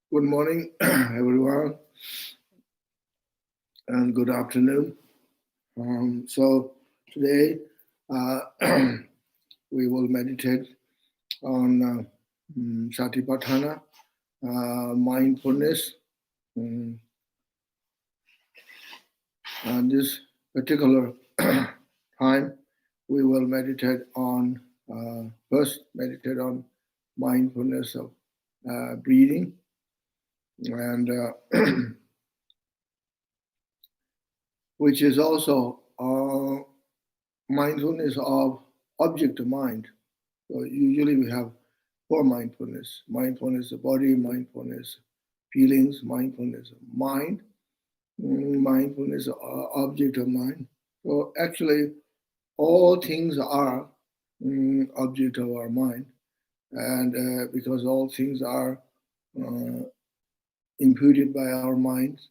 Good morning, everyone, and good afternoon. So today uh, we will meditate on Satipatthana, mindfulness. Um, and this particular time, we will meditate on first meditate on mindfulness of breathing, and which is also mindfulness of object of mind. So usually we have four mindfulness: mindfulness of body, mindfulness feelings, mindfulness of mind, mindfulness of object of mind. So actually, all things are object of our mind, and because all things are uh, imputed by our minds,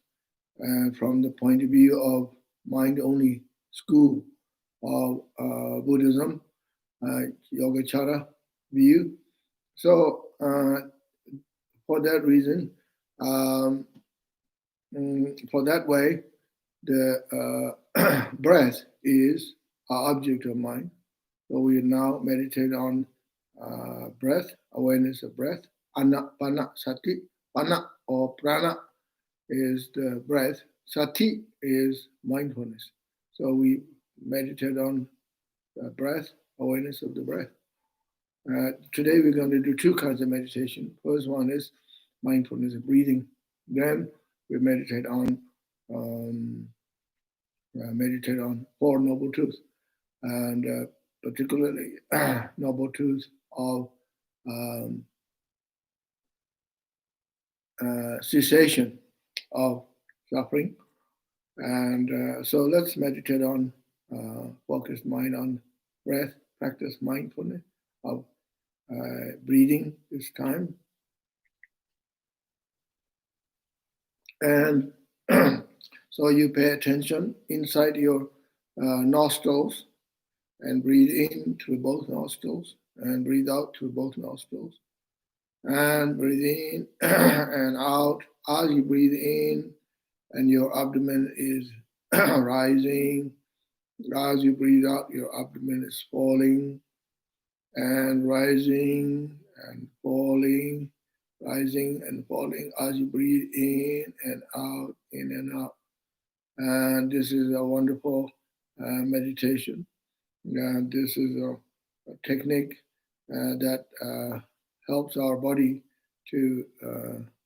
from the point of view of mind-only school of Buddhism, Yogacara view. So for that reason, um, for that way, the breath is our object of mind. So we now meditate on breath, awareness of breath. Anapana sati, pana or prana is the breath. Sati is mindfulness. So we meditate on breath, awareness of the breath. Today we're going to do two kinds of meditation. First one is mindfulness of breathing. Then we um, meditate on four noble truths, and particularly noble truths of um, cessation of suffering. And so let's meditate on focused mind on breath, practice mindfulness of breathing this time. And so you pay attention inside your nostrils and breathe in through both nostrils and breathe out through both nostrils. And breathe in and out. As you breathe in, and your abdomen is rising. As you breathe out, your abdomen is falling and rising and falling, rising and falling as you breathe in and out, in and out. And this is a wonderful meditation. And this is a technique that helps our body to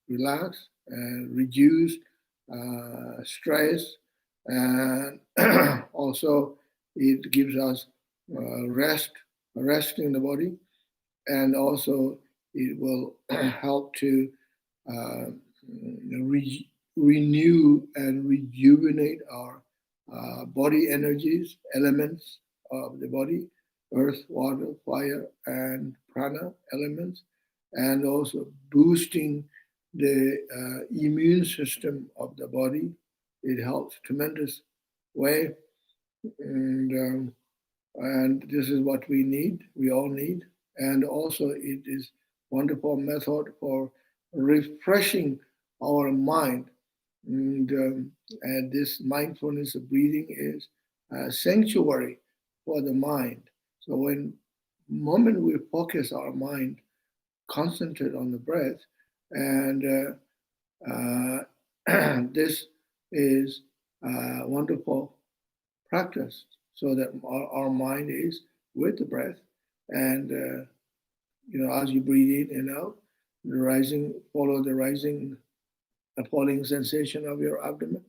relax and reduce stress, and also it gives us rest in the body, and also it will help to uh, renew and rejuvenate our body energies, elements of the body, earth, water, fire, and prana elements, and also boosting the immune system of the body. It helps tremendous way, and and this is what we need. We all need, and also it is wonderful method for refreshing our mind. And this mindfulness of breathing is a sanctuary for the mind. So when moment we focus our mind, concentrate on the breath, and this is a wonderful practice, so that our mind is with the breath, and as you breathe in and out, the rising, follow the rising, the falling sensation of your abdomen.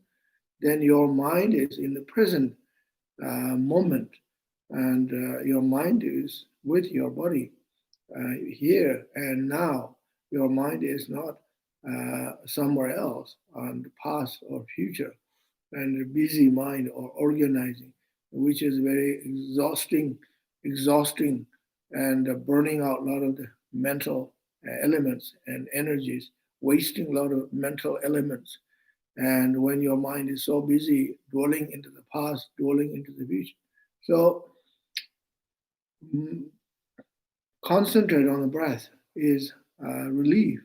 Then your mind is in the present moment, and your mind is with your body here and now. Your mind is not somewhere else on the past or future, and a busy mind or organizing, which is very exhausting, and burning out a lot of the mental elements and energies, wasting a lot of mental elements. And when your mind is so busy dwelling into the past, dwelling into the future, so mm, concentrate on the breath is relief,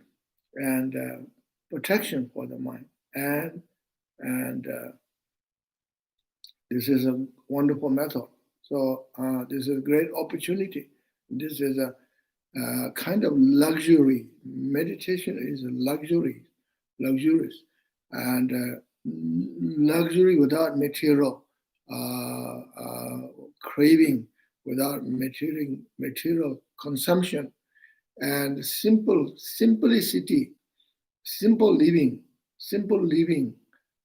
and protection for the mind. And this is a wonderful method. So this is a great opportunity. This is a kind of luxury. Meditation is a luxurious, and luxury without material craving, without material consumption, and simplicity, simple living,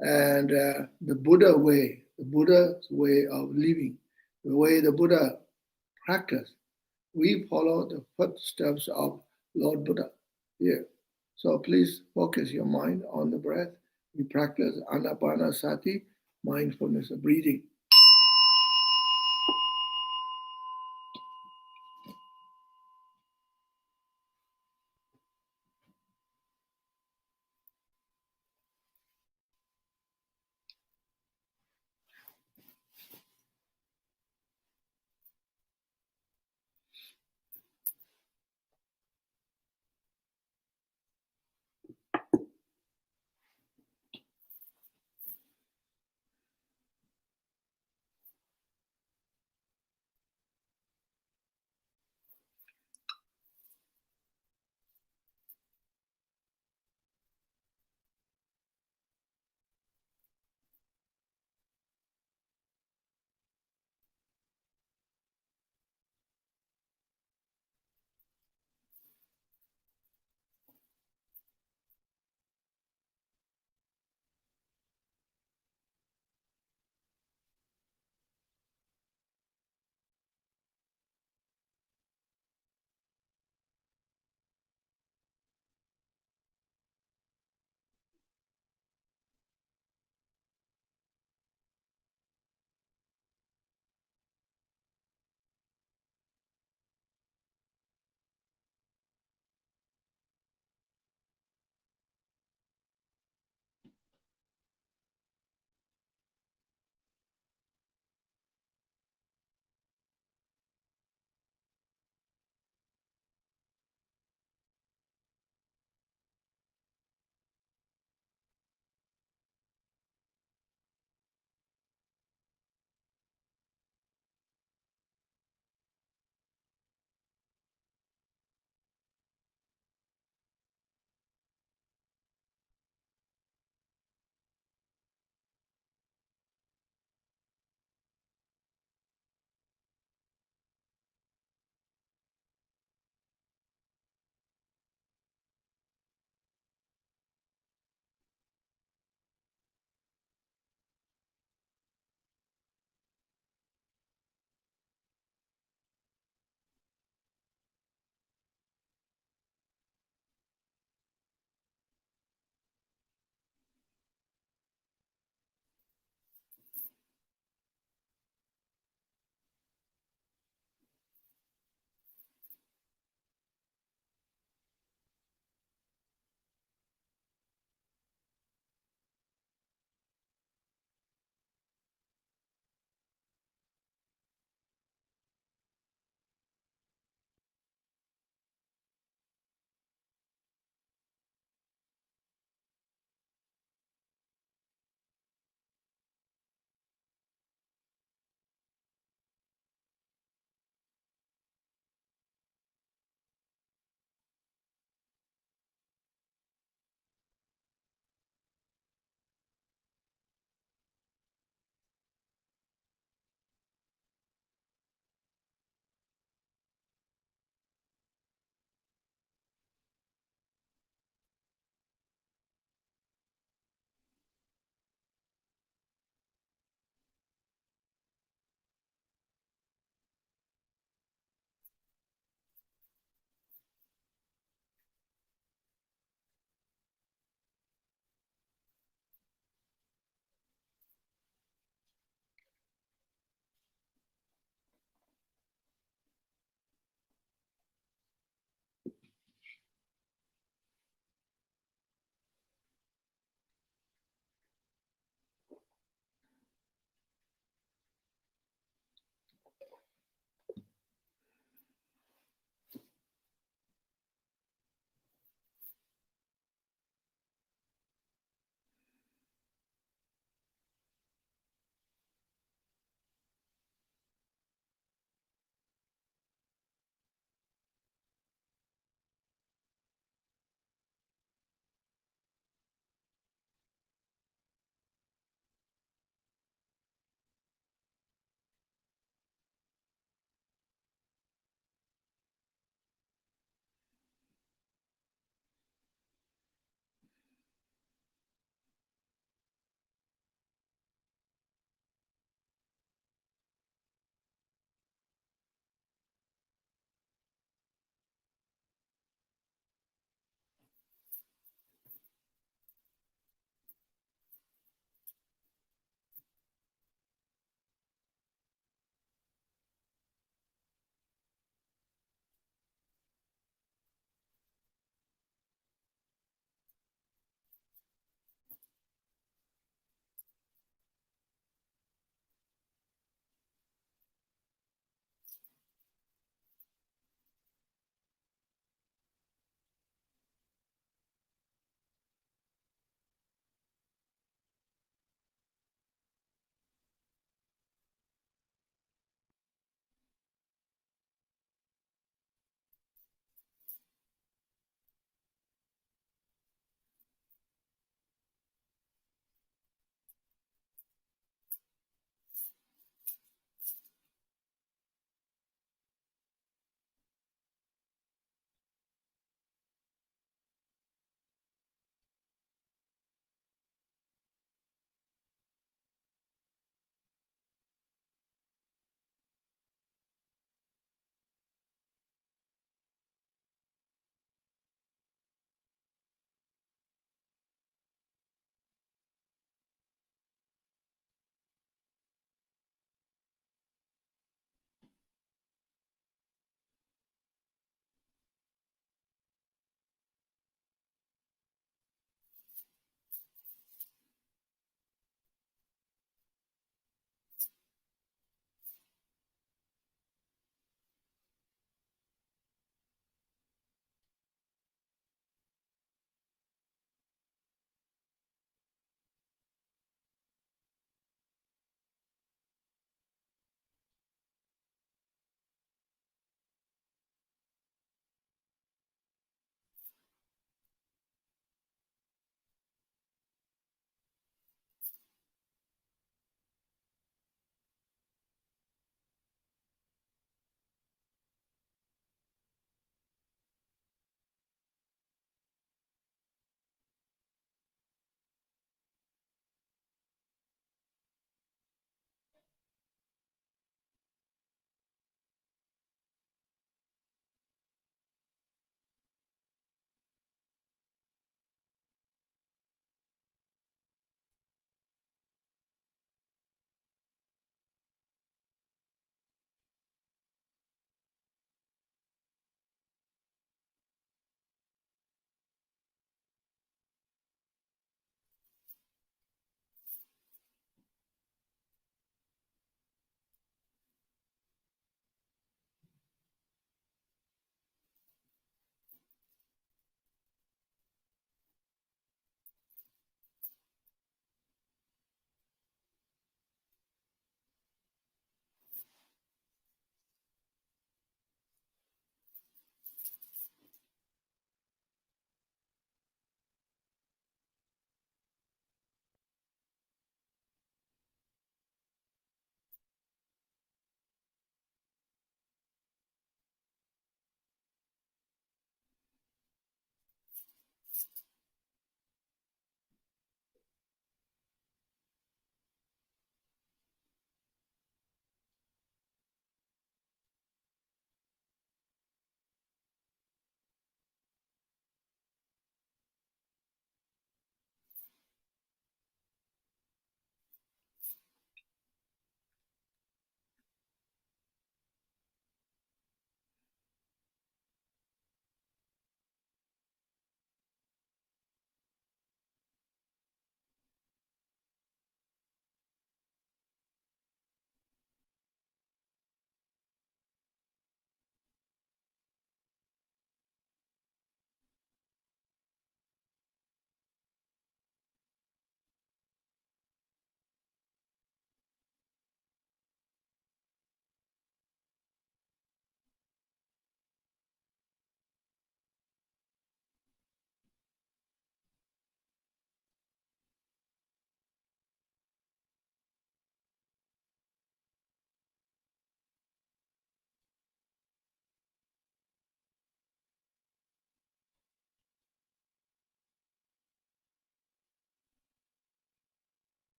and the Buddha's way of living, the way the Buddha practiced. We follow the footsteps of Lord Buddha here. So please focus your mind on the breath. We practice anapanasati, mindfulness of breathing.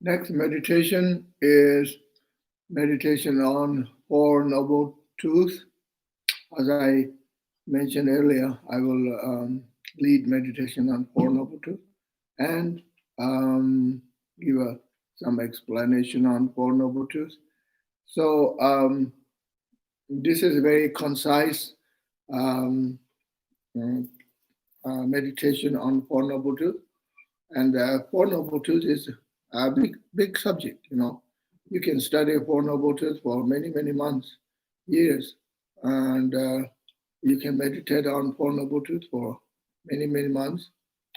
Next meditation is meditation on Four Noble Truths. As I mentioned earlier, I will lead meditation on Four Noble Truths and give some explanation on Four Noble Truths. So this is a very concise meditation on Four Noble Truths. And Four Noble Truths is a big subject, you know. You can study Four Noble Truths for many, many months, years, and you can meditate on Four Noble Truths for many, many months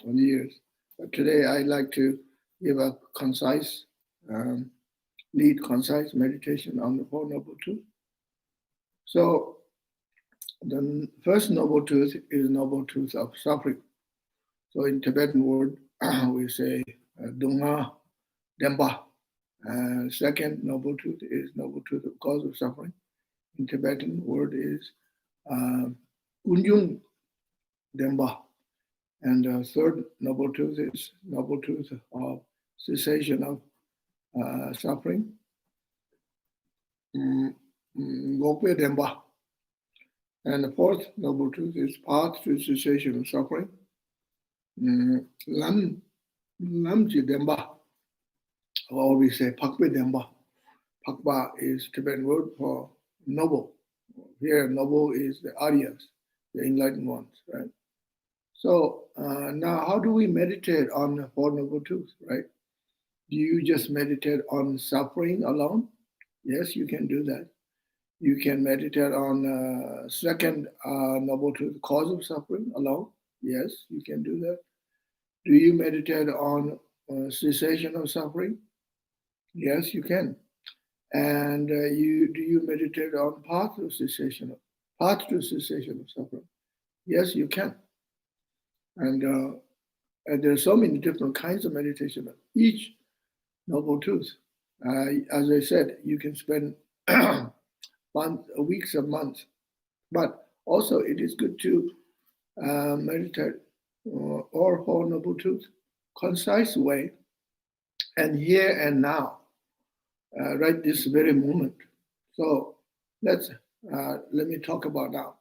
and years. But today I'd like to give a concise, lead concise meditation on the Four Noble Truths. So the first Noble Truth is Noble Truth of suffering. So in Tibetan word, we say Dunga Demba. Second noble truth is noble truth of cause of suffering. In Tibetan word is Kunjung Demba. And the third noble truth is noble truth of cessation of suffering. Gokwe Demba. And the fourth noble truth is path to cessation of suffering. Lamji Demba, or we say Pakwe Demba. Pakpa is Tibetan word for noble. Here, noble is the Aryas, the enlightened ones, right? So now, how do we meditate on the Four Noble Truths, right? Do you just meditate on suffering alone? Yes, you can do that. You can meditate on second Noble Truth, cause of suffering alone. Yes, you can do that. Do you meditate on cessation of suffering? Yes, you can. And do you meditate on path to cessation of suffering? Yes, you can. And there are so many different kinds of meditation. Each noble truth, as I said, you can spend weeks or months. But also, it is good to meditate or Four Noble Truths, concise way, and here and now, right this very moment. So let me talk about now.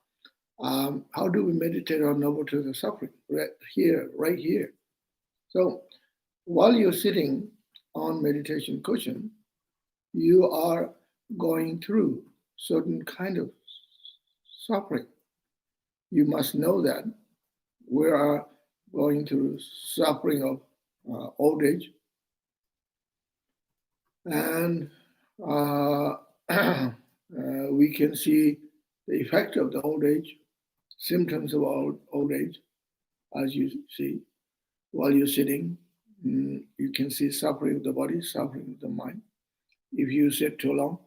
How do we meditate on noble truth of suffering? Right here. So while you're sitting on meditation cushion, you are going through certain kind of suffering. You must know that we are going through suffering of old age, and we can see the effect of the old age, symptoms of old age, as you see while you're sitting. You can see suffering of the body, suffering of the mind. If you sit too long,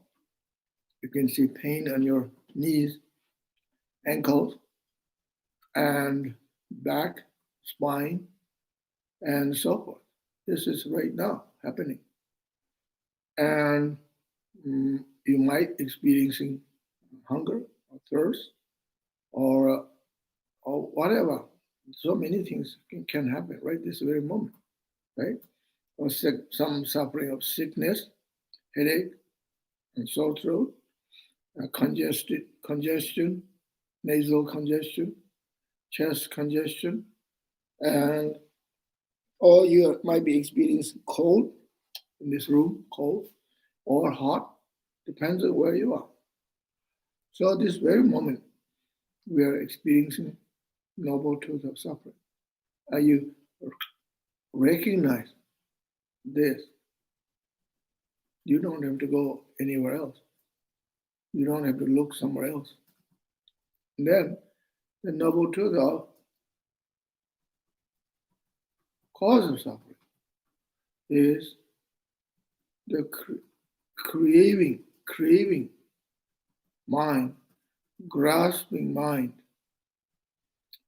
you can see pain on your knees, ankles, and back, spine, and so forth. This is right now happening. And you might experiencing hunger or thirst or whatever. So many things can happen right this very moment, right? Or some suffering of sickness, headache, and sore throat, congestion, nasal congestion, chest congestion, and or you might be experiencing cold in this room, cold or hot, depends on where you are. So this very moment, we are experiencing noble truth of suffering. You recognize this? You don't have to go anywhere else. You don't have to look somewhere else. And then the noble truth of cause of suffering is the craving mind, grasping mind.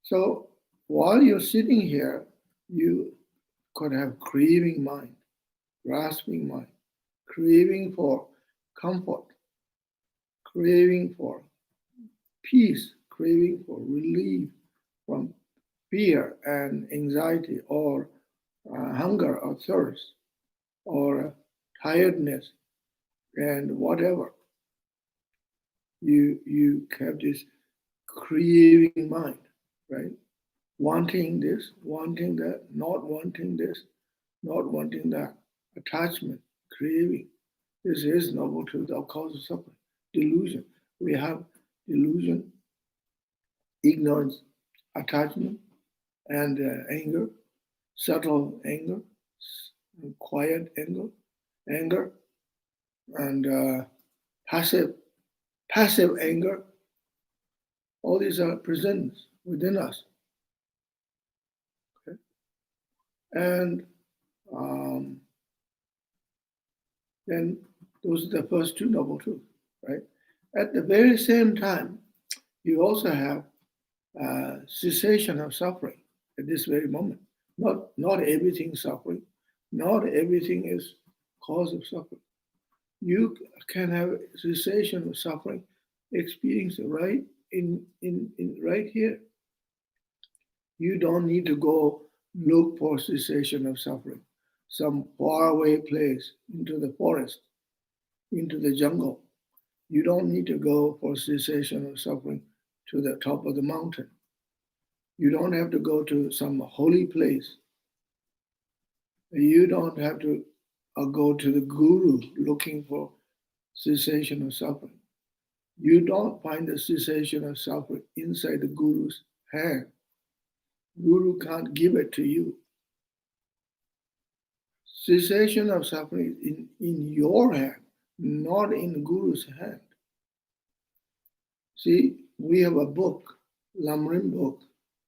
So while you're sitting here, you could have craving mind, grasping mind, craving for comfort, craving for peace, craving for relief from fear and anxiety or hunger or thirst. or tiredness and whatever. You have this craving mind, right? Wanting this, wanting that, not wanting this, not wanting that. Attachment, craving. This is noble truth, the cause of suffering. Delusion. We have delusion, ignorance, attachment, and anger, subtle anger, quiet anger, and passive anger. All these are present within us. Okay? And um, then those are the first two noble truths, right? At the very same time, you also have cessation of suffering at this very moment. Not everything is suffering. Not everything is cause of suffering. You can have cessation of suffering experience right in right here. You don't need to go look for cessation of suffering, some faraway place, into the forest, into the jungle. You don't need to go for cessation of suffering to the top of the mountain. You don't have to go to some holy place. You don't have to go to the guru looking for cessation of suffering. You don't find the cessation of suffering inside the guru's hand. Guru can't give it to you. Cessation of suffering is in your hand, not in the guru's hand. See, we have a book, Lamrim book,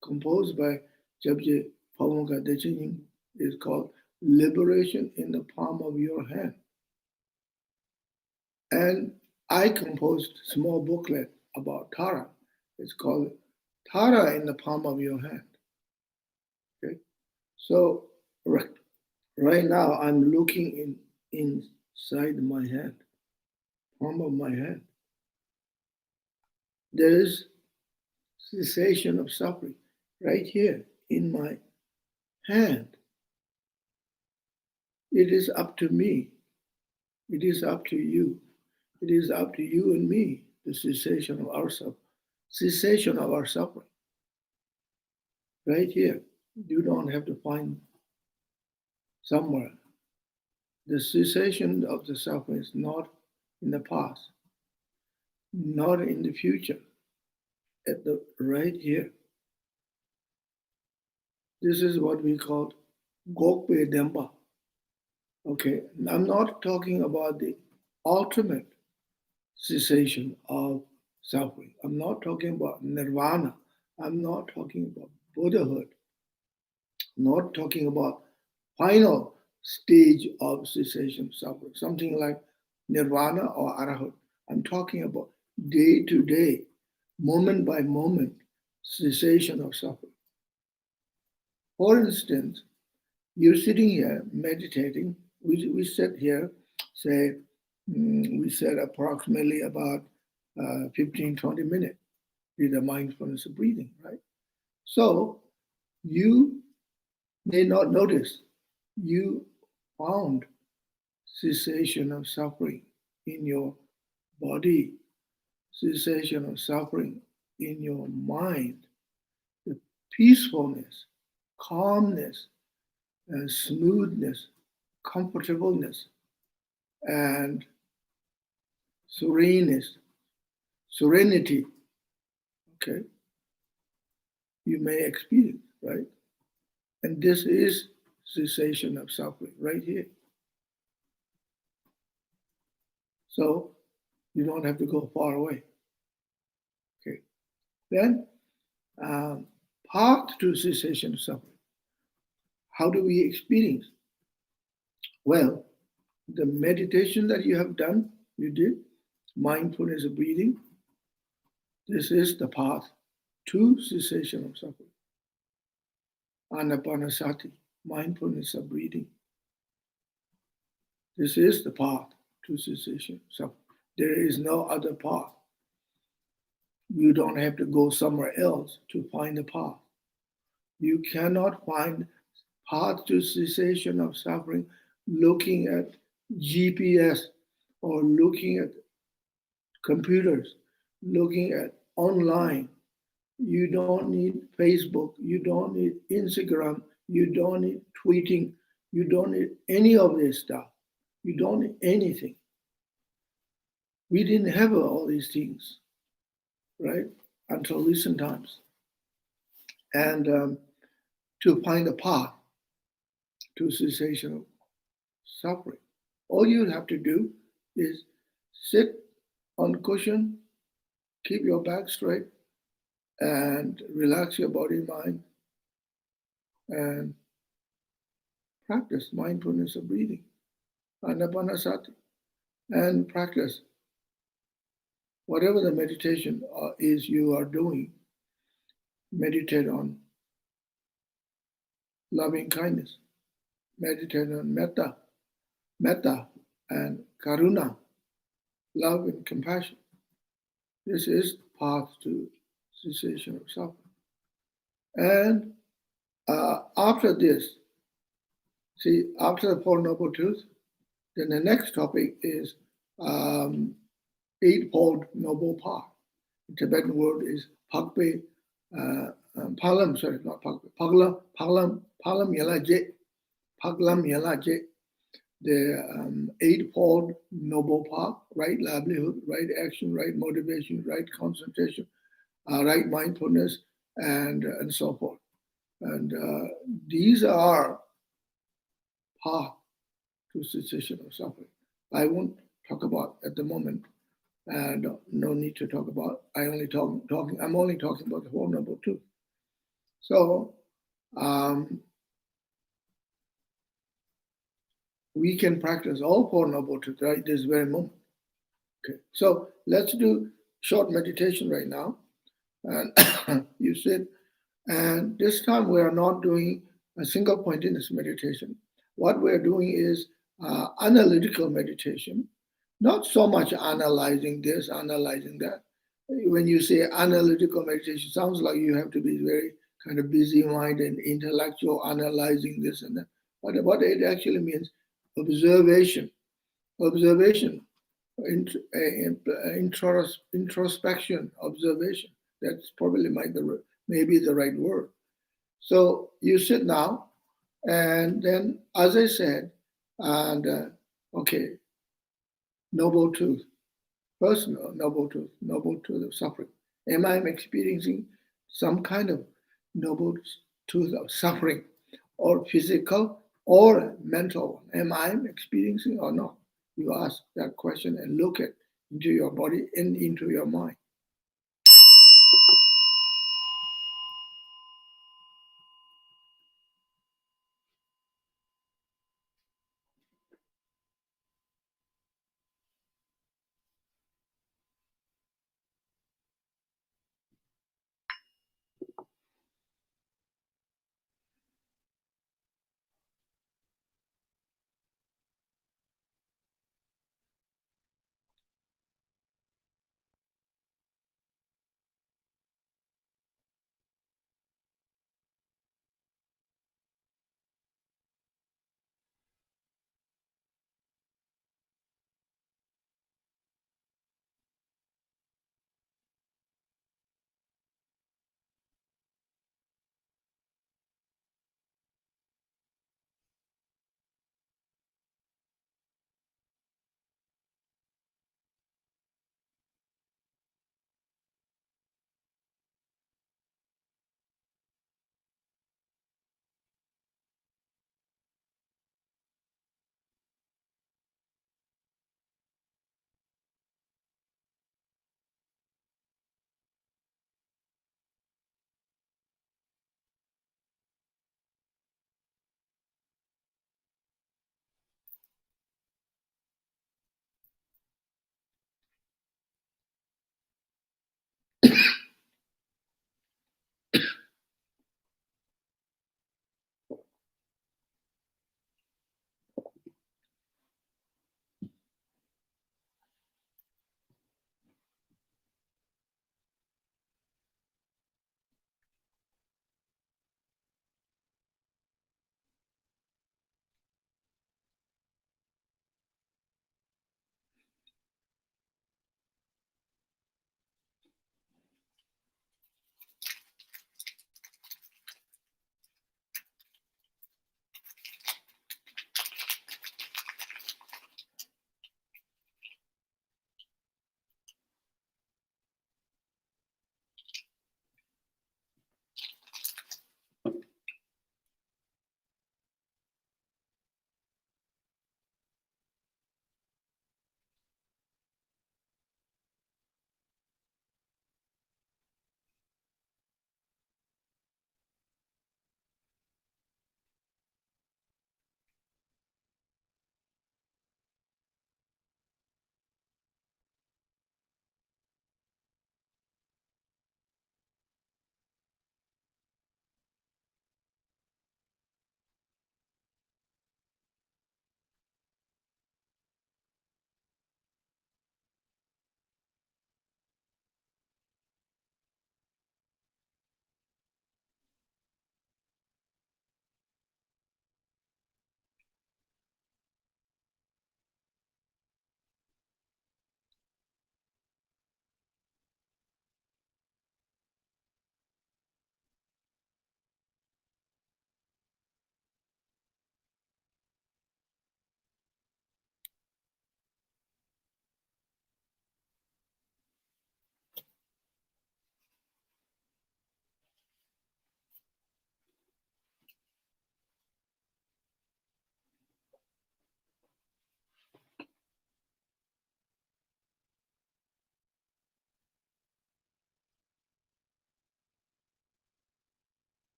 composed by Jabje Pamuka Dechening. It's called Liberation in the Palm of Your Hand. And I composed a small booklet about Tara. It's called Tara in the Palm of Your Hand. Okay, so right now I'm looking inside my hand, palm of my hand. There is cessation of suffering right here in my hand. It is up to me. It is up to you. It is up to you and me, the cessation of our suffering. Cessation of our suffering. Right here. You don't have to find somewhere. The cessation of the suffering is not in the past, not in the future, at the right here. This is what we call Gokpe Dempa. Okay, I'm not talking about the ultimate cessation of suffering. I'm not talking about nirvana. I'm not talking about Buddhahood. I'm not talking about final stage of cessation of suffering, something like nirvana or arahant. I'm talking about day to day, moment by moment cessation of suffering. For instance, you're sitting here meditating. We sit here, say, we said approximately about 15, 20 minutes with the mindfulness of breathing, right? So you may not notice you found cessation of suffering in your body, cessation of suffering in your mind, the peacefulness, calmness, and smoothness, comfortableness, and serenity, okay, you may experience, right? And this is cessation of suffering right here. So you don't have to go far away. Okay. Then path to cessation of suffering. How do we experience? Well, the meditation that you have done, you did, mindfulness of breathing, this is the path to cessation of suffering. Anapanasati, mindfulness of breathing. This is the path to cessation of suffering. There is no other path. You don't have to go somewhere else to find the path. You cannot find path to cessation of suffering looking at GPS or looking at computers, looking at online. You don't need Facebook, you don't need Instagram, you don't need tweeting, you don't need any of this stuff. You don't need anything. We didn't have all these things, right, until recent times. And to find a path to cessation of suffering, all you have to do is sit on cushion, keep your back straight, and relax your body and mind, and practice mindfulness of breathing, anapanasati, and practice whatever the meditation is you are doing. Meditate on loving kindness, meditate on metta and karuna, love and compassion. This is the path to cessation of suffering. And after this, see, after the Four Noble Truths, then the next topic is Eightfold Noble Path. The Tibetan word is Pakpe Palam, sorry, not Pakpe, Palam Yalaje, Paklam Yalaje. The Eightfold Noble Path: right livelihood, right action, right motivation, right concentration, right mindfulness, and so forth. And these are path to cessation of suffering. I won't talk about at the moment. No need to talk about. I'm only talking about the Four Noble Truths. So we can practice all Four Noble Truths right this very moment. Okay. So let's do short meditation right now. And you sit, and this time we are not doing a single pointedness meditation. What we're doing is analytical meditation, not so much analyzing this, analyzing that. When you say analytical meditation, it sounds like you have to be very kind of busy mind and intellectual, analyzing this and that. But what it actually means, observation, introspection, observation. That's probably maybe the right word. So you sit now, and then, as I said, and okay, noble truth. First, noble truth of suffering. Am I experiencing some kind of noble truth of suffering, or physical or mental? Am I experiencing or not? You ask that question and look into your body and into your mind.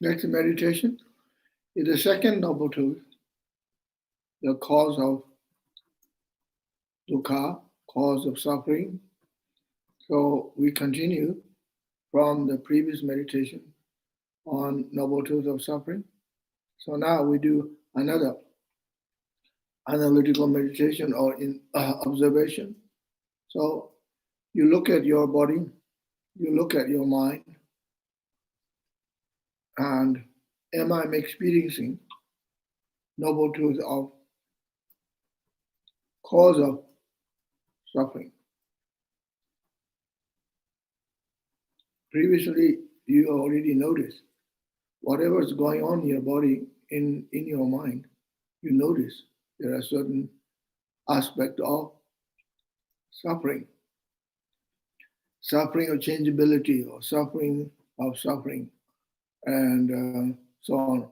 Next meditation is the second noble truth, the cause of dukkha, cause of suffering. So we continue from the previous meditation on noble truth of suffering. So now we do another analytical meditation or in observation. So you look at your body, you look at your mind, and am I experiencing noble truth of cause of suffering? Previously, you already noticed whatever is going on in your body, in your mind, you notice there are certain aspects of suffering, suffering of changeability or suffering of suffering, and so on.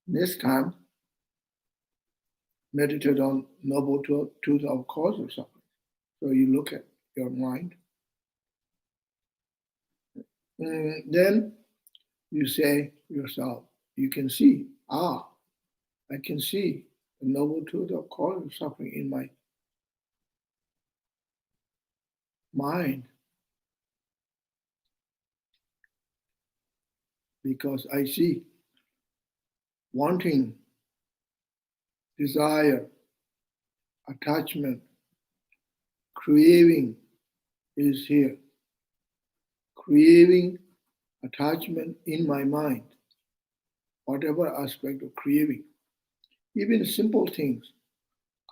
This time, meditate on noble truth of cause of suffering. So you look at your mind. Then you say yourself, you can see, I can see the noble truth of cause of suffering in my mind because I see wanting, desire, attachment, craving is here. Craving, attachment in my mind, whatever aspect of craving, even simple things.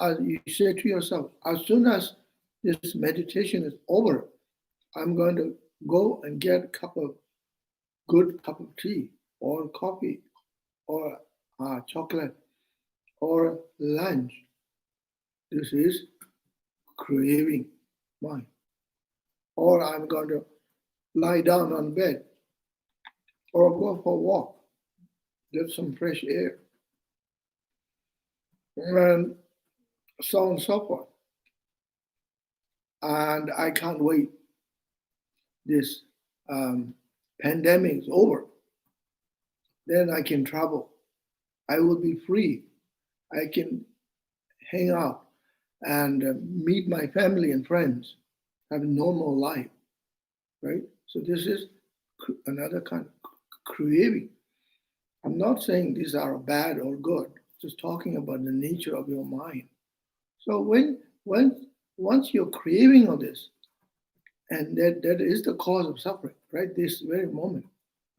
As you say to yourself, as soon as this meditation is over, I'm going to go and get a good cup of tea or coffee or chocolate or lunch. This is craving mind. Or I'm going to lie down on bed or go for a walk, get some fresh air, and so on and so forth. And I can't wait. This pandemic is over. Then I can travel. I will be free. I can hang out and meet my family and friends, have a normal life, right? So this is another kind of craving. I'm not saying these are bad or good, just talking about the nature of your mind. So once you're craving of this, and that is the cause of suffering, right? This very moment.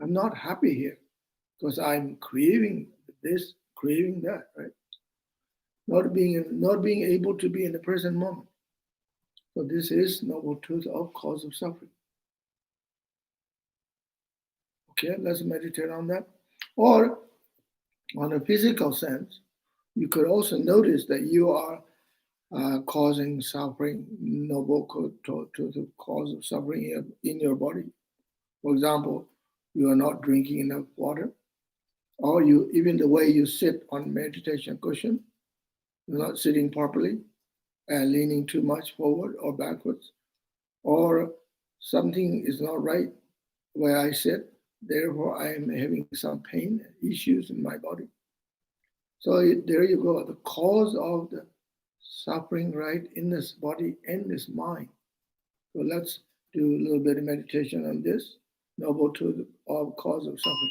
I'm not happy here because I'm craving this, craving that, right? Not being able to be in the present moment. So this is noble truth of cause of suffering. Okay, let's meditate on that. Or on a physical sense, you could also notice that you are causing suffering, noble to the cause of suffering in your body. For example, you are not drinking enough water, or you even the way you sit on meditation cushion, you're not sitting properly and leaning too much forward or backwards, or something is not right where I sit, therefore I am having some pain issues in my body. So there you go, the cause of the suffering right in this body and this mind. So let's do a little bit of meditation on this, noble truth of cause of suffering.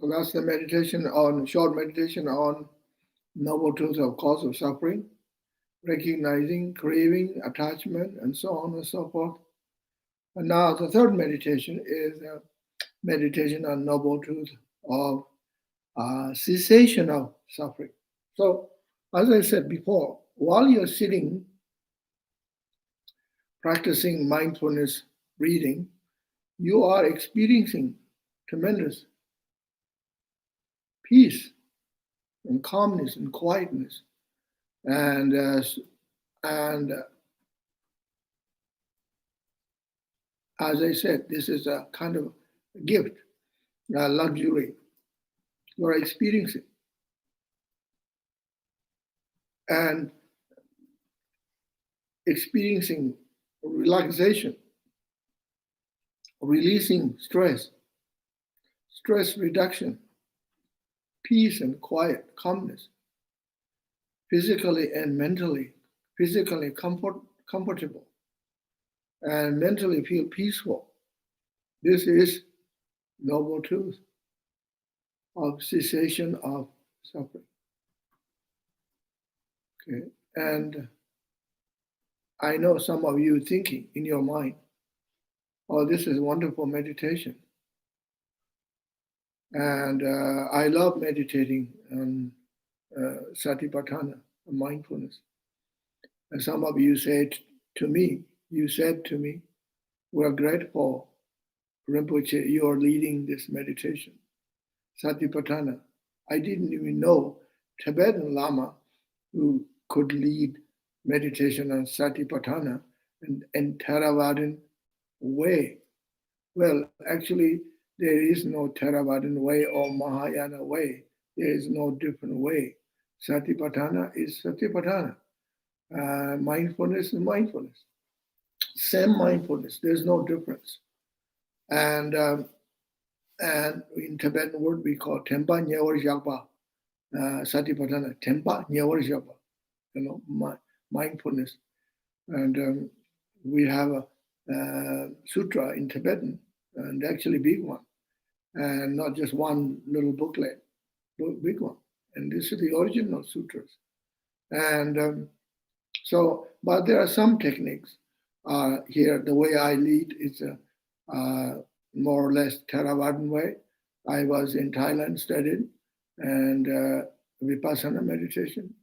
So that's the meditation on, short meditation on noble truth of cause of suffering, recognizing, craving, attachment, and so on and so forth. And now the third meditation is meditation on noble truth of cessation of suffering. So, as I said before, while you're sitting practicing mindfulness breathing, you are experiencing tremendous peace and calmness and quietness. And as I said, this is a kind of gift, a luxury you're experiencing. And experiencing relaxation, releasing stress, stress reduction, peace and quiet, calmness, physically and mentally, physically comfortable, and mentally feel peaceful. This is noble truth of cessation of suffering. Okay, and I know some of you thinking in your mind, oh, this is wonderful meditation. And I love meditating on satipatthana, mindfulness. And some of you said to me, we're grateful, Rinpoche, you are leading this meditation, satipatthana. I didn't even know Tibetan Lama who could lead meditation on satipatthana and Theravadan way. Well, actually, there is no Theravadan way or Mahayana way. There is no different way. Satipatthana is satipatthana. Mindfulness is mindfulness. Same mindfulness. There's no difference. And in Tibetan word we call Tempa Nyawar Jagpa, Satipatthana. Tempa Nyawar Jagpa. Mindfulness. And we have a sutra in Tibetan, and actually big one, and not just one little booklet, big one. And this is the original sutras. And but there are some techniques here. The way I lead is more or less Theravadan way. I was in Thailand studied, and Vipassana meditation.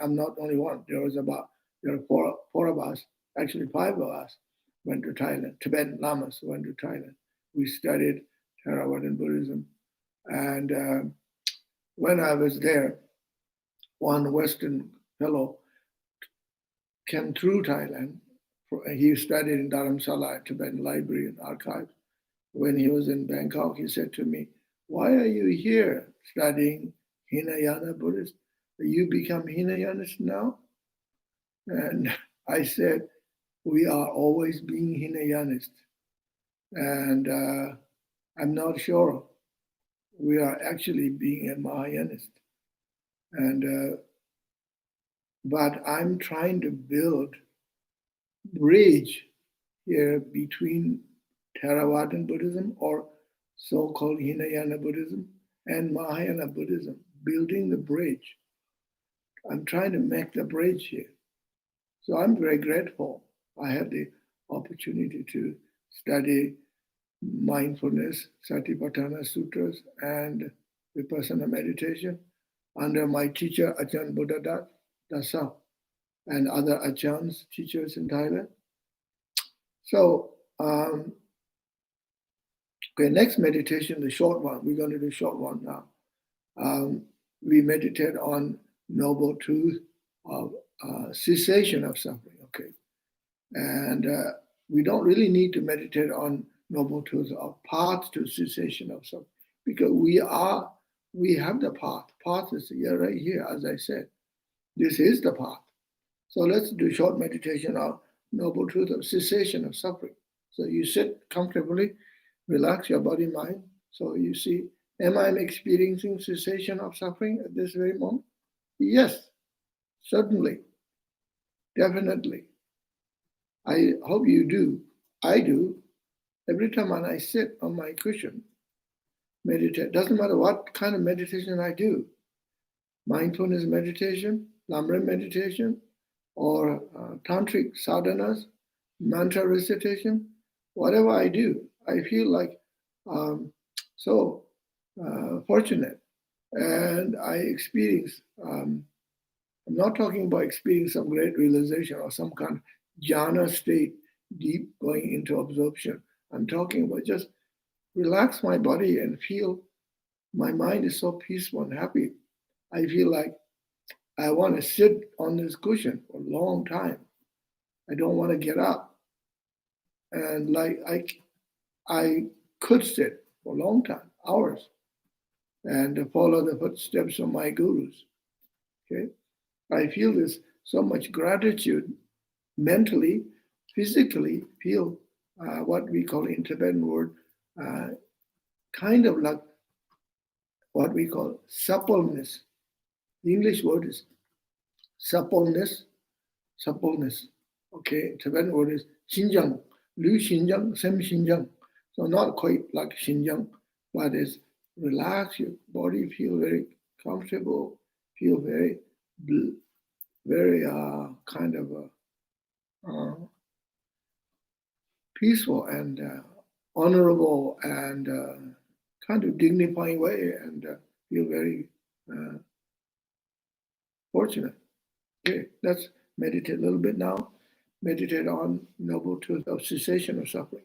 I'm not only one. There are four of us, actually 5 of us, went to Thailand. Tibetan Lamas went to Thailand. We studied Theravadan Buddhism. And when I was there, one Western fellow came through Thailand. He studied in Dharamsala, Tibetan Library and Archive. When he was in Bangkok, he said to me, why are you here studying Hinayana Buddhism? You become Hinayanist now? And I said, we are always being Hinayanist. And I'm not sure we are actually being a Mahayanist. But I'm trying to build bridge here between Theravadan Buddhism or so-called Hinayana Buddhism and Mahayana Buddhism, building the bridge. I'm trying to make the bridge here. So I'm very grateful I had the opportunity to study mindfulness, Satipatthana Sutras, and Vipassana meditation under my teacher, Ajahn Buddhadat Dasap, and other Ajahns, teachers in Thailand. So, okay, next meditation, the short one. We're going to do short one now. We meditate on noble truth of cessation of suffering, okay? And we don't really need to meditate on noble truth of path to cessation of suffering, because we have the path. Path is here, right here, as I said. This is the path. So let's do short meditation on noble truth of cessation of suffering. So you sit comfortably, relax your body, mind. So you see, am I experiencing cessation of suffering at this very moment? Yes, certainly, definitely. I hope you do. I do. Every time when I sit on my cushion, meditate. Doesn't matter what kind of meditation I do. Mindfulness meditation, Lamrim meditation, or tantric sadhanas, mantra recitation, whatever I do, I feel like so fortunate. And I experience, I'm not talking about experience some great realization or some kind of jhana state, deep going into absorption. I'm talking about just relax my body and feel my mind is so peaceful and happy. I feel like I want to sit on this cushion for a long time. I don't want to get up. And like I could sit for a long time, hours, and follow the footsteps of my gurus. Okay. I feel this so much gratitude mentally, physically, feel what we call in Tibetan word, uh, kind of like what we call suppleness. The English word is suppleness, suppleness. Okay, Tibetan word is Xinjiang, Lu Xinjiang, Sem Xinjiang. So not quite like Xinjiang, but it's relax, your body feel very comfortable, feel very, very kind of peaceful and honorable and kind of dignifying way and feel very uh, fortunate. Okay, let's meditate a little bit now. Meditate on noble truth of cessation of suffering.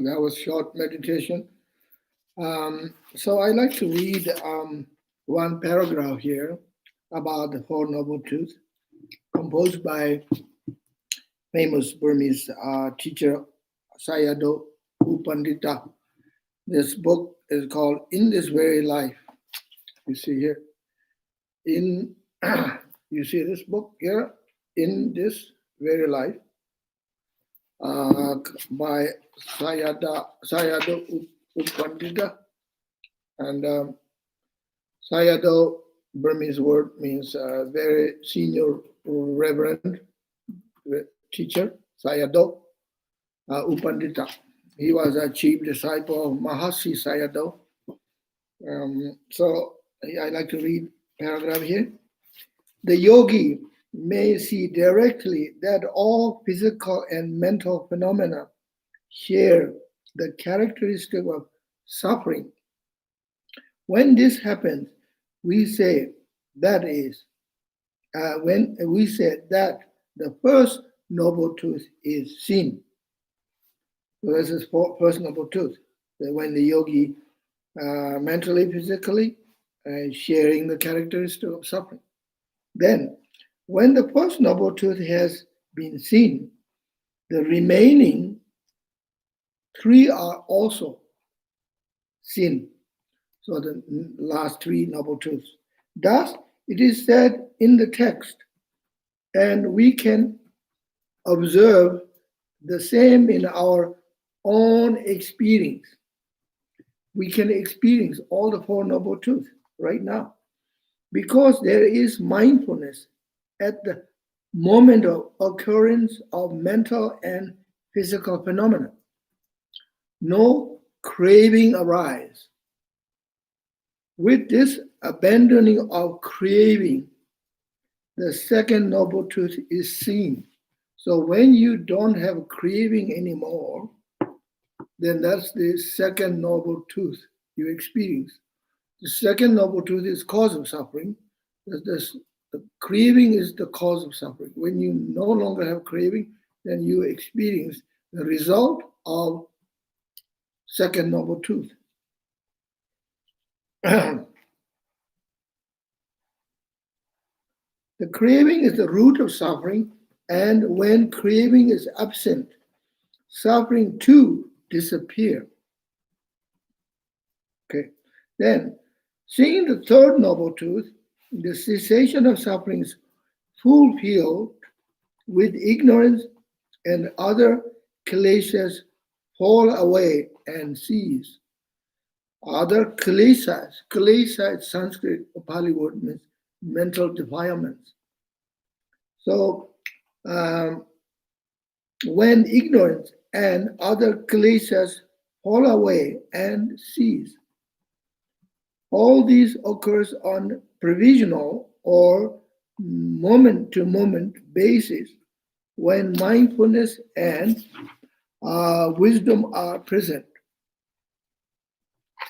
that was short meditation. So I like to read one paragraph here about the Four Noble Truths, composed by famous Burmese teacher Sayadaw U Pandita. This book is called In This Very Life. You see here. You see this book here, In This Very Life, by Sayadaw U Pandita. And Sayadaw, Burmese word, means very senior reverend teacher, Sayadaw U Pandita. He was a chief disciple of Mahasi Sayadaw. So I like to read paragraph here. The yogi may see directly that all physical and mental phenomena share the characteristic of suffering. When this happens, we say that when we say that the first noble truth is seen. So this is first noble truth. That when the yogi mentally, physically, sharing the characteristic of suffering. Then, when the first noble truth has been seen, the remaining three are also seen. So the last three noble truths. Thus, it is said in the text, and we can observe the same in our own experience. We can experience all the Four Noble Truths right now because there is mindfulness at the moment of occurrence of mental and physical phenomena. No craving arises. With this abandoning of craving, the second noble truth is seen. So when you don't have craving anymore, then that's the second noble truth you experience. The second noble truth is cause of suffering. The craving is the cause of suffering. When you no longer have craving, then you experience the result of second noble truth. The craving is the root of suffering, and when craving is absent, suffering too disappears. Okay. Then, seeing the third noble truth, the cessation of suffering is fulfilled with ignorance and other kleshas fall away and cease. Other kleshas, klesha is Sanskrit or Pali word means mental defilements. So when ignorance and other kleshas fall away and cease, all these occurs on provisional or moment-to-moment basis when mindfulness and wisdom are present.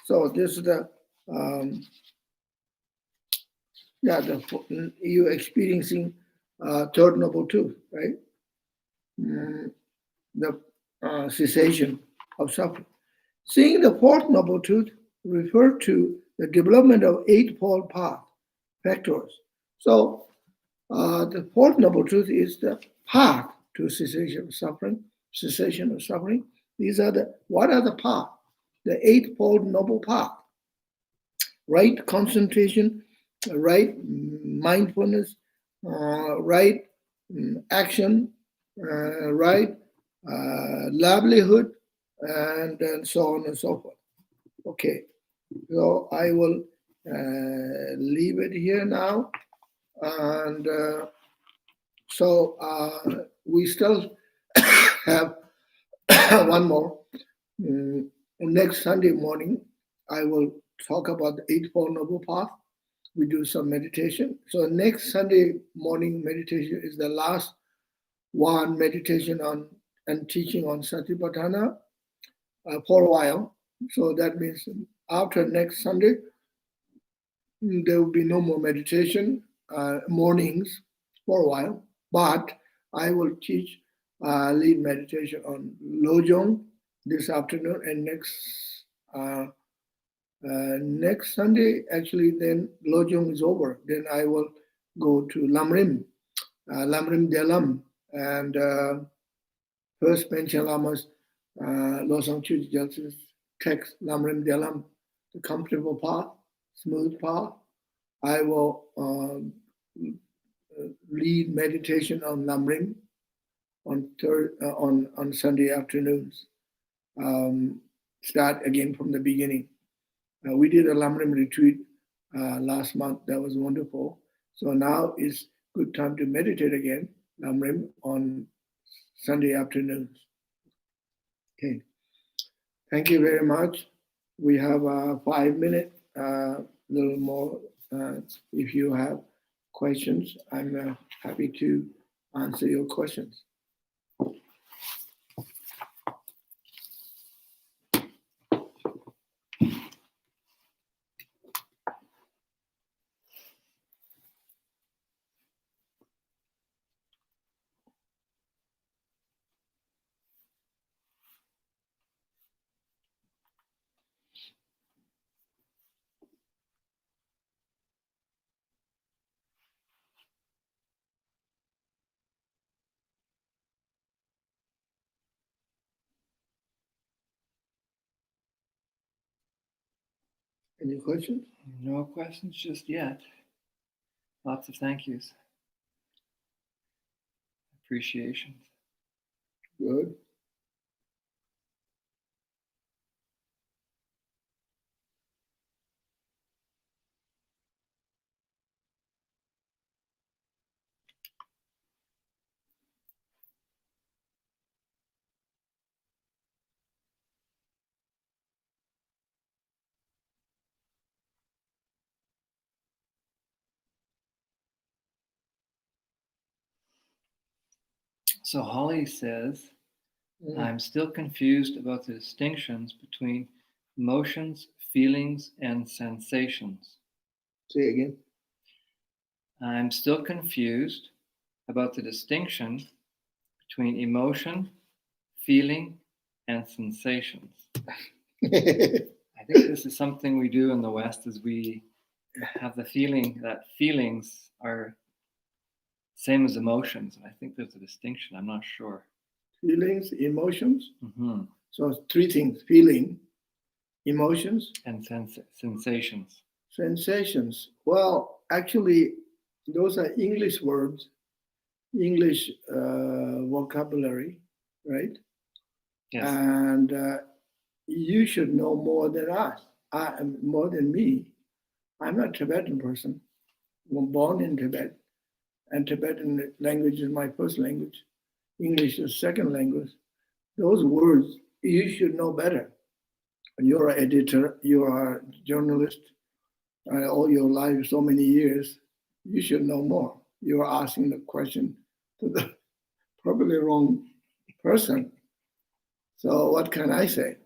So this is the you experiencing third noble truth, right? The cessation of suffering. Seeing the fourth noble truth refer to the development of eightfold path factors. So the fourth noble truth is the path to cessation of suffering. Cessation of suffering. What are the path? The eightfold noble path. Right concentration, right mindfulness, right action, right livelihood, and so on and so forth. Okay, so I will leave it here now. And so we still have one more. Next Sunday morning, I will talk about the Eightfold Noble Path. We do some meditation. So next Sunday morning meditation is the last one meditation on and teaching on Satipatthana for a while. So that means after next Sunday, there will be no more meditation mornings for a while. But I will teach lead meditation on Lojong, this afternoon, and next Sunday, actually, then Lojong is over. Then I will go to Lamrim Delam, and first Panchen Lamas, Losang Chuji Justice, text Lamrim Delam, the comfortable path, smooth path. I will lead meditation on Lamrim on Sunday afternoons. Start again from the beginning. We did a Lamrim retreat last month. That was wonderful. So now is good time to meditate again, Lamrim, on Sunday afternoons. Okay. Thank you very much. We have 5 minutes, a little more. If you have questions, I'm happy to answer your questions. Any questions? No questions just yet. Lots of thank yous. Appreciations. Good. So Holly says, I'm still confused about the distinctions between emotions, feelings, and sensations. Say again. I'm still confused about the distinction between emotion, feeling, and sensations. I think this is something we do in the West, is we have the feeling that feelings are same as emotions. And I think there's a distinction. I'm not sure. Feelings, emotions. Mm-hmm. So 3 things: feeling, emotions, and sensations. Sensations. Well, actually, those are English words, English vocabulary, right? Yes. And you should know more than us, more than me. I'm not a Tibetan person. I was born in Tibet, and Tibetan language is my first language. English is second language. Those words you should know better. You're an editor, you are a journalist, all your life, so many years, you should know more. You're asking the question to the probably wrong person. So what can I say?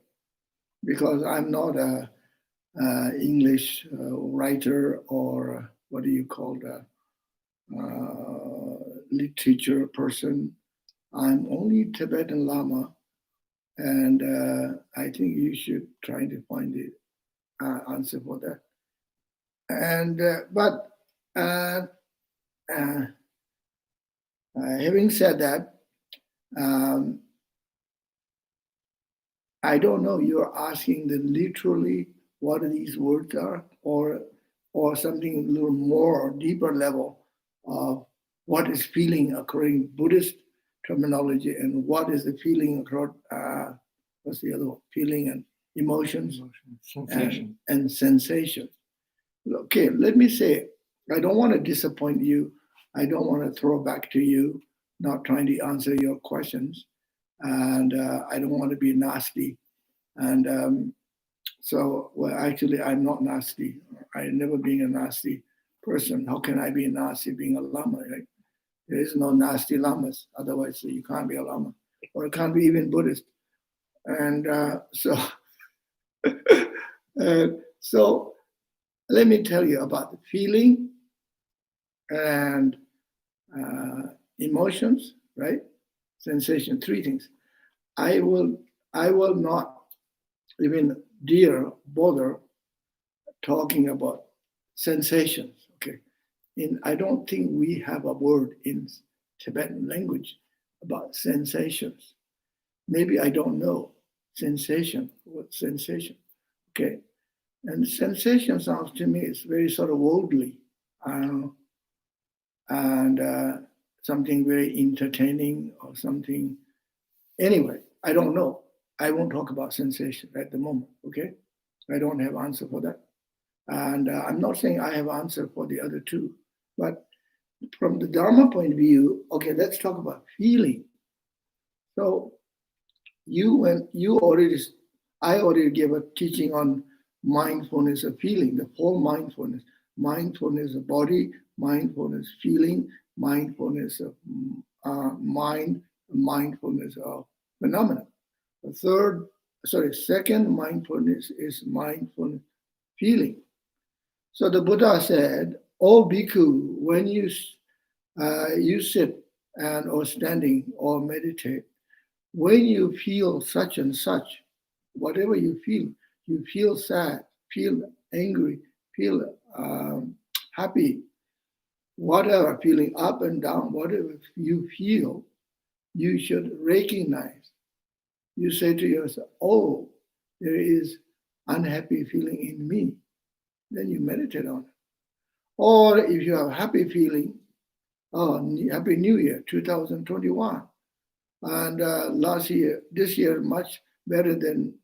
Because I'm not a English writer, or what do you call that, literature person. I'm only Tibetan Lama, and I think you should try to find the answer for that. And but having said that, I don't know. You're asking the literally what these words are, or something a little more deeper level of what is feeling according to Buddhist terminology, and what is the feeling according what's the other one? Feeling and emotions, Sensation. and sensation. Okay, let me say, I don't want to disappoint you. I don't want to throw back to you, not trying to answer your questions. And I don't want to be nasty. And well, actually, I'm not nasty. I've never been a nasty person. How can I be nasty being a lama, right? There is no nasty lamas. Otherwise, you can't be a lama, or it can't be even Buddhist. And so let me tell you about the feeling and emotions, right? Sensation, 3 things. I will I will not even bother talking about sensations. Okay, I don't think we have a word in Tibetan language about sensations. Maybe I don't know sensation. What sensation? Okay, and sensation sounds to me is very sort of worldly, and something very entertaining or something. Anyway, I don't know. I won't talk about sensation at the moment. Okay, I don't have answer for that, and I'm not saying I have answer for the other two, but from the Dharma point of view, okay, let's talk about feeling. So I already gave a teaching on mindfulness of feeling, the whole mindfulness of body, mindfulness feeling, mindfulness of mind, mindfulness of phenomena. Second mindfulness is mindfulness feeling. So the Buddha said, "O bhikkhu, when you sit and or standing or meditate, when you feel such and such, whatever you feel sad, feel angry, feel happy, whatever, feeling up and down, whatever you feel, you should recognize. You say to yourself, oh, there is unhappy feeling in me. Then you meditate on it. Or if you have happy feeling, oh, Happy New Year, 2021. And this year, much better than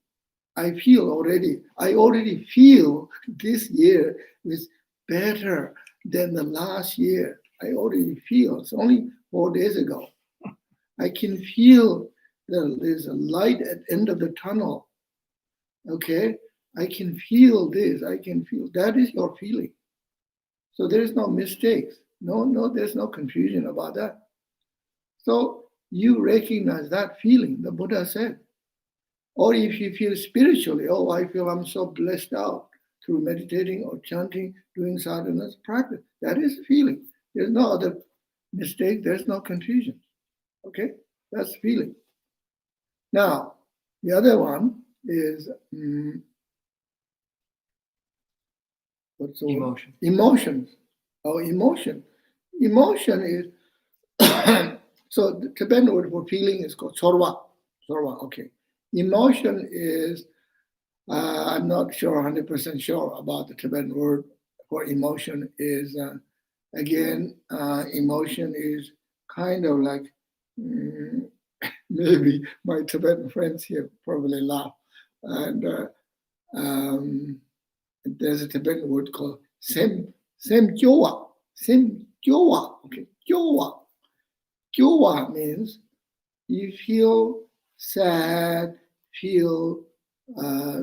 I feel already. I already feel this year is better than the last year. I already feel. It's only 4 days ago. I can feel there's a light at the end of the tunnel. Okay? I can feel this. I can feel. That is your feeling. So there is no mistakes. No, there's no confusion about that. So you recognize that feeling, the Buddha said. Or if you feel spiritually, oh, I feel I'm so blessed out through meditating or chanting, doing sadhanas, practice. That is feeling. There's no other mistake. There's no confusion. Okay? That's feeling. Now, the other one is what's the word? Emotion. Emotions. Oh, emotion. Emotion is so the Tibetan word for feeling is called sorwa. Sorwa, okay. Emotion is I'm not sure 100% sure about the Tibetan word for emotion is emotion is kind of like maybe my Tibetan friends here probably laugh. And there's a Tibetan word called sem kyowa. Okay, kyowa. Kyowa means you feel sad, feel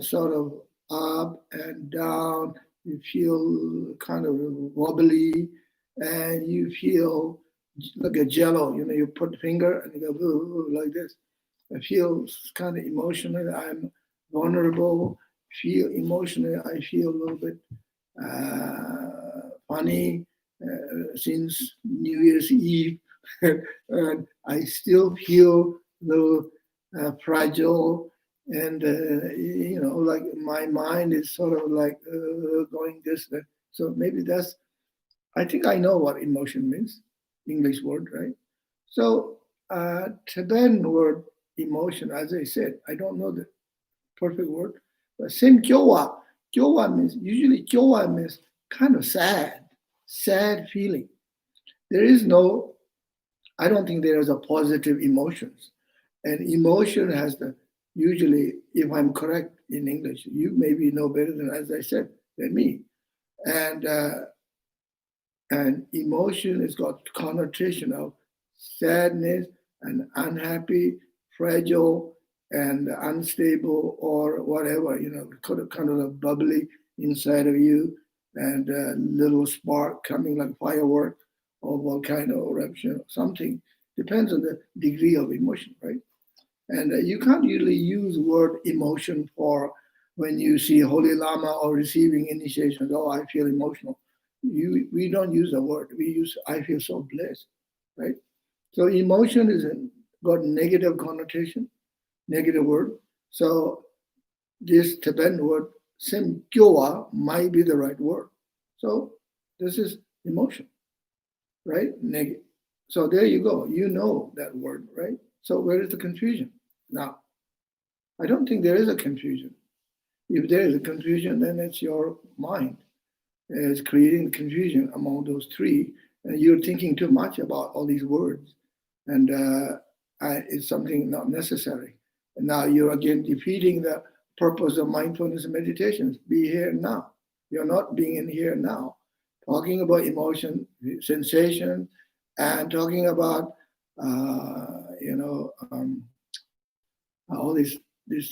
sort of up and down, you feel kind of wobbly, and you feel like a jello. You put the finger and you go ooh, like this. I feel kind of emotional. I'm vulnerable. Feel emotional. I feel a little bit funny since New Year's Eve. And I still feel a little fragile, and like my mind is sort of like going this. That. So maybe that's. I think I know what emotion means, English word, right? So Tibetan word emotion, as I said, I don't know the perfect word, but same kyowa. Kyowa means kind of sad feeling. There is no, I don't think there is a positive emotions. And emotion has usually, if I'm correct in English, you maybe know better than, as I said, than me. And emotion has got connotation of sadness and unhappy, fragile, and unstable, or whatever, kind of bubbly inside of you, and a little spark coming like firework or volcano eruption or something. Depends on the degree of emotion, right? And you can't usually use word emotion for when you see Holy Lama or receiving initiations. Oh, I feel emotional. We don't use the word. We use I feel so blessed, right? So emotion is got negative connotation, negative word. So this Tibetan word, Simkyowa, might be the right word. So this is emotion, right? So there you go. You know that word, right? So where is the confusion? Now, I don't think there is a confusion. If there is a confusion, then it's your mind is creating confusion among those three, and you're thinking too much about all these words, and it's something not necessary. And now you're again defeating the purpose of mindfulness and meditations. Be here now. You're not being in here now. Talking about emotion, sensation, and talking about all these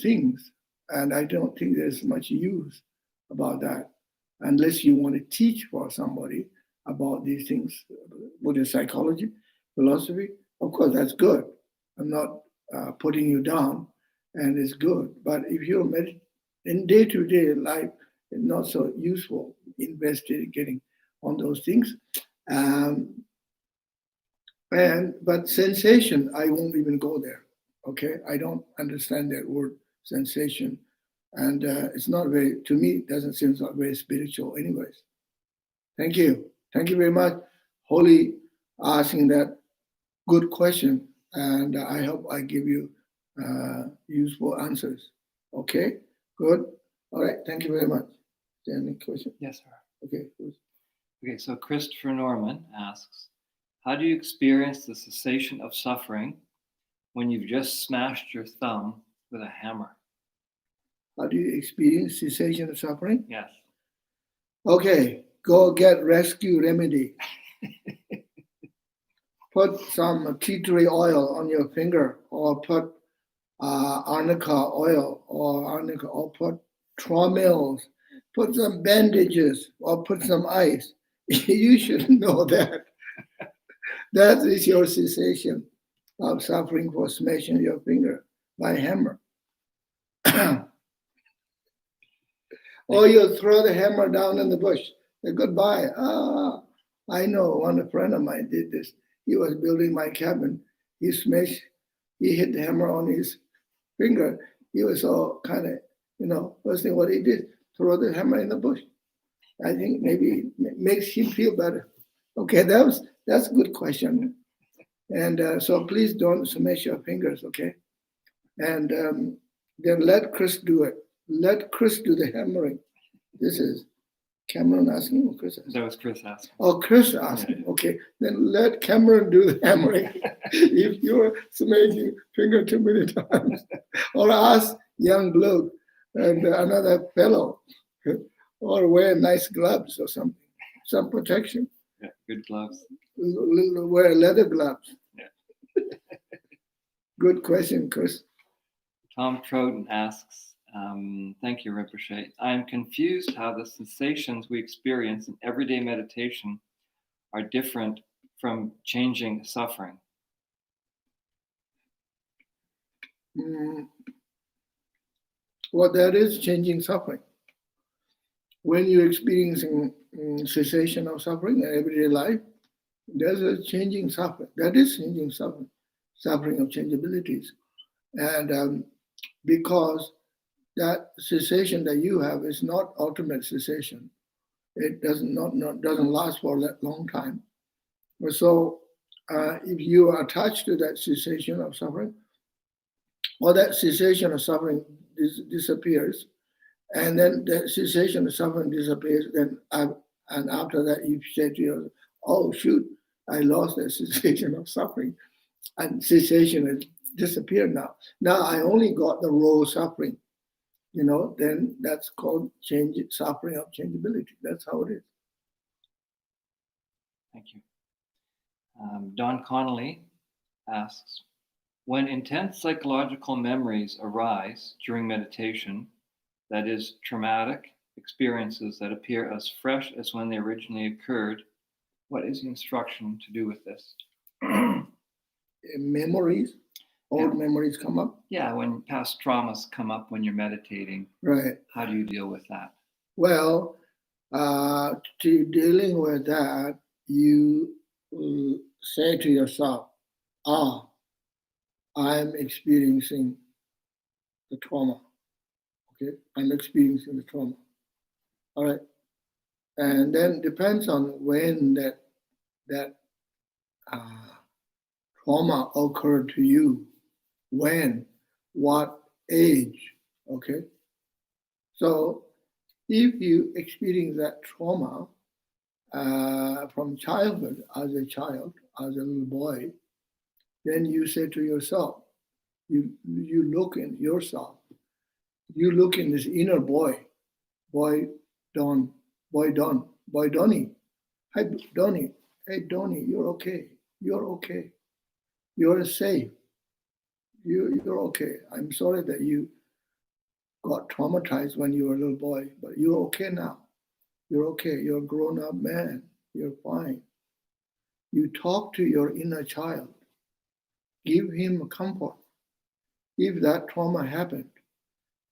things. And I don't think there's much use about that unless you want to teach for somebody about these things, Buddhist psychology, philosophy. Of course, that's good. I'm not putting you down, and it's good. But if you're in day-to-day life, it's not so useful investigating on those things. But sensation, I won't even go there. Okay, I don't understand that word sensation, and it's not very. To me, it doesn't seem not very spiritual, anyways. Thank you very much, Holly, asking that good question, and I hope I give you useful answers. Okay, good. All right, thank you very much. Is there any question? Yes, sir. Okay. Okay, so Christopher Norman asks, how do you experience the cessation of suffering when you've just smashed your thumb with a hammer? How do you experience cessation of suffering? Yes. Okay, go get rescue remedy. Put some tea tree oil on your finger, or put arnica oil, or put tromils, put some bandages, or put some ice. You should know that. That is your cessation of suffering for smashing your finger by hammer. Or you throw the hammer down in the bush. Say, goodbye. I know one friend of mine did this. He was building my cabin. He hit the hammer on his finger. He was all kind of, first thing what he did, throw the hammer in the bush. I think maybe it makes him feel better. Okay, that's a good question. And so please don't smash your fingers, okay? And then let Chris do it. Let Chris do the hammering. This is Cameron asking or Chris asking? That was Chris asking. Oh, Chris asking. Yeah. Okay, then let Cameron do the hammering. If you're smashing finger too many times, or ask young bloke and another fellow, or wear nice gloves or something, some protection. Yeah, good gloves. Wear leather gloves. Yeah. Good question, Chris. Tom Troughton asks, thank you, Rinpoche. I am confused how the sensations we experience in everyday meditation are different from changing suffering. Well, that is changing suffering. When you're experiencing cessation of suffering in everyday life, there's a changing suffering. That is changing suffering, suffering of changeabilities. And because that cessation that you have is not ultimate cessation. It doesn't last for that long time. So if you are attached to that cessation of suffering, or that cessation of suffering disappears, and then the cessation of suffering disappears, then and after that you say to yourself, oh shoot, I lost that cessation of suffering, and cessation has disappeared now. Now I only got the raw suffering. Then that's called suffering of changeability. That's how it is. Thank you. Don Connolly asks, when intense psychological memories arise during meditation, that is, traumatic experiences that appear as fresh as when they originally occurred, what is the instruction to do with this? Memories? Old memories come up? Yeah, when past traumas come up when you're meditating. Right. How do you deal with that? Well, to dealing with that, you say to yourself, I'm experiencing the trauma. Okay, I'm experiencing the trauma. All right, and then depends on when that trauma occurred to you, when, what age. Okay, so if you experience that trauma from childhood, as a child, as a little boy, then you say to yourself, you look in yourself, you look in this inner boy, boy Don, boy Donnie. Hi Donnie, hey Donnie, you're okay. You're okay. You're safe. You're okay. I'm sorry that you got traumatized when you were a little boy, but you're okay now. You're okay. You're a grown up man. You're fine. You talk to your inner child. Give him comfort. If that trauma happened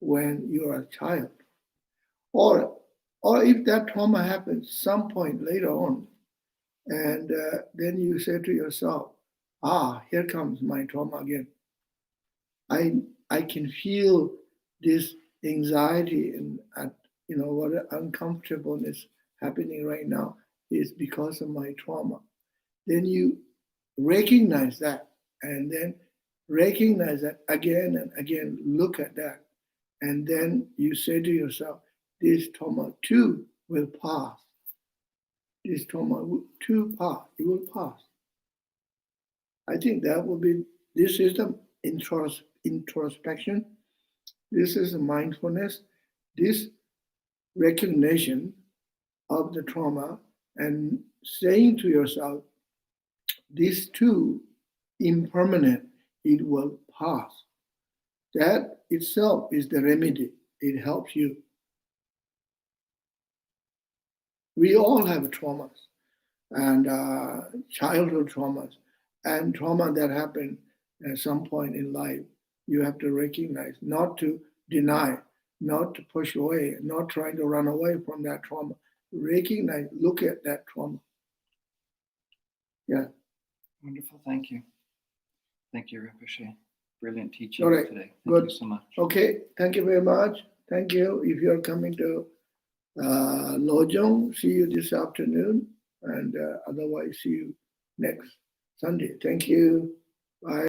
when you're a child, or if that trauma happened some point later on, and then you say to yourself, here comes my trauma again. I can feel this anxiety and what uncomfortableness happening right now is because of my trauma. Then you recognize that, and then recognize that again and again, look at that, and then you say to yourself, this trauma too will pass. This trauma too pass. It will pass. I think that will be, this is the introspection. This is mindfulness. This recognition of the trauma and saying to yourself, this too impermanent, it will pass. That itself is the remedy. It helps you. We all have traumas, and childhood traumas, and trauma that happened at some point in life. You have to recognize, not to deny, not to push away, not trying to run away from that trauma. Recognize, look at that trauma. Yeah. Wonderful. Thank you. Thank you, Rinpoche. Brilliant teaching All right. today. Thank Good. you so much. Okay. Thank you very much. Thank you. If you're coming to Lojong, see you this afternoon, and otherwise see you next Sunday. Thank you. Bye.